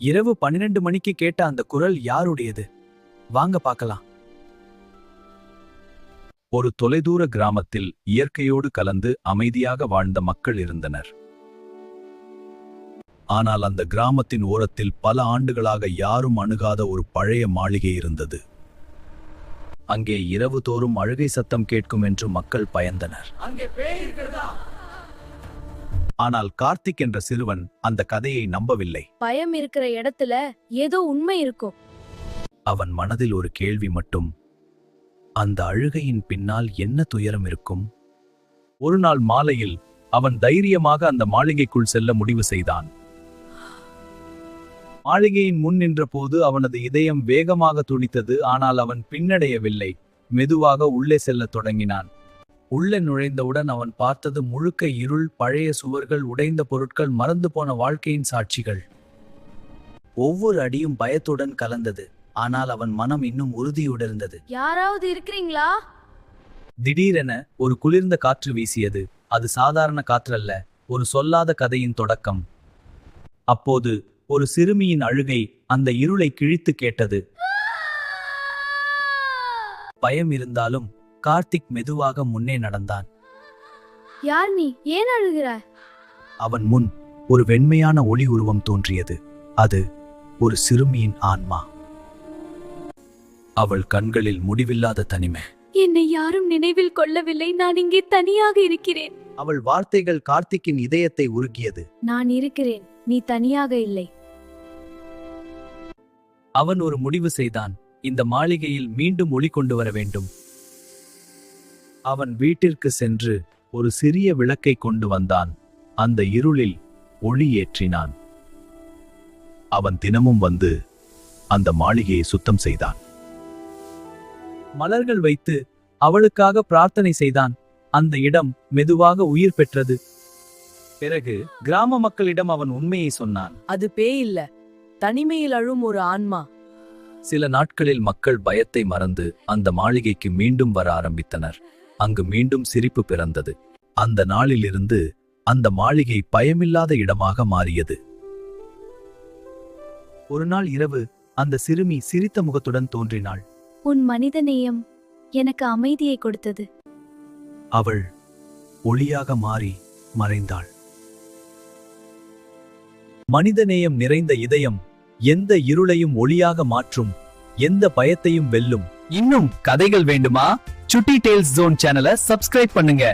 இரவு 12 மணிக்கு கேட்ட அந்த குரல் யாருடையது? வாங்க பார்க்கலாம். ஒரு தொலைதூர கிராமத்தில் இயற்கையோடு கலந்து அமைதியாக வாழ்ந்த மக்கள் இருந்தனர். ஆனால் அந்த கிராமத்தின் ஓரத்தில் பல ஆண்டுகளாக யாரும் அணுகாத ஒரு பழைய மாளிகை இருந்தது. அங்கே இரவு தோறும் அழுகை சத்தம் கேட்கும் என்று மக்கள் பயந்தனர். ஆனால் கார்த்திக் என்ற சிறுவன் அந்த கதையை நம்பவில்லை. பயம் இருக்கிற இடத்துல ஏதோ உண்மை இருக்கும். அவன் மனதில் ஒரு கேள்வி மட்டும், அந்த அழுகையின் பின்னால் என்ன துயரம் இருக்கும்? ஒரு நாள் மாலையில் அவன் தைரியமாக அந்த மாளிகைக்குள் செல்ல முடிவு செய்தான். மாளிகையின் முன் நின்ற போது அவனது இதயம் வேகமாக துடித்தது. ஆனால் அவன் பின்னடையவில்லை. மெதுவாக உள்ளே செல்லத் தொடங்கினான். உள்ளே நுழைந்தவுடன் அவன் பார்த்தது முழுக்க இருள், பழைய சுவர்கள், உடைந்த பொருட்கள், மறந்து போன வாழ்க்கையின் சாட்சிகள். ஒவ்வொரு அடியும் பயத்துடன் கலந்தது. ஆனால் அவன் மனம் இன்னும் உறுதியுடன் இருந்தது. யாராவது இருக்கிறீங்களா? திடீரென ஒரு குளிர்ந்த காற்று வீசியது. அது சாதாரண காற்றல்ல, ஒரு சொல்லாத கதையின் தொடக்கம். அப்போது ஒரு சிறுமியின் அழுகை அந்த இருளை கிழித்து கேட்டது. பயம் இருந்தாலும் கார்த்திக் மெதுவாக முன்னே நடந்தான். யார் நீ? ஏன் அழுகிற? அவன் முன் ஒரு வெண்மையான ஒளி உருவம் தோன்றியது. அது ஒரு சிறுமியின் ஆன்மா. அவள் கண்களில் முடிவில்லாத தனிமை. என்னை யாரும் நினைவில் கொள்ளவில்லை. நான் இங்கே தனியாக இருக்கிறேன். அவள் வார்த்தைகள் கார்த்திக்கின் இதயத்தை உருக்கியது. நான் இருக்கிறேன், நீ தனியாக இல்லை. அவன் ஒரு முடிவு செய்தான். இந்த மாளிகையில் மீண்டும் ஒளி கொண்டு வர வேண்டும். அவன் வீட்டிற்கு சென்று ஒரு சிறிய விளக்கை கொண்டு வந்தான். அந்த இருளில் ஒளி ஏற்றினான். அவன் தினமும் வந்து அந்த மாளிகையை சுத்தம் செய்தான். மலர்கள் வைத்து அவளுக்காக பிரார்த்தனை செய்தான். அந்த இடம் மெதுவாக உயிர் பெற்றது. பிறகு கிராம மக்களிடம் அவன் உண்மையை சொன்னான். அது பேய் இல்ல, தனிமையில் அழும் ஒரு ஆன்மா. சில நாட்களில் மக்கள் பயத்தை மறந்து அந்த மாளிகைக்கு மீண்டும் வர ஆரம்பித்தனர். அங்கு மீண்டும் சிரிப்பு பிறந்தது. அந்த நாளிலிருந்து அந்த மாளிகை பயமில்லாத இடமாக மாறியது. ஒரு நாள் இரவு அந்த சிறுமி சிரித்த முகத்துடன் தோன்றினாள். உன் மனிதநேயம் எனக்கு அமைதியை கொடுத்தது. அவள் ஒளியாக மாறி மறைந்தாள். மனிதநேயம் நிறைந்த இதயம் எந்த இருளையும் ஒளியாக மாற்றும், எந்த பயத்தையும் வெல்லும். இன்னும் கதைகள் வேண்டுமா? சுட்டி டேல்ஸ் ஜோன் சேனலை சப்ஸ்கிரைப் பண்ணுங்க.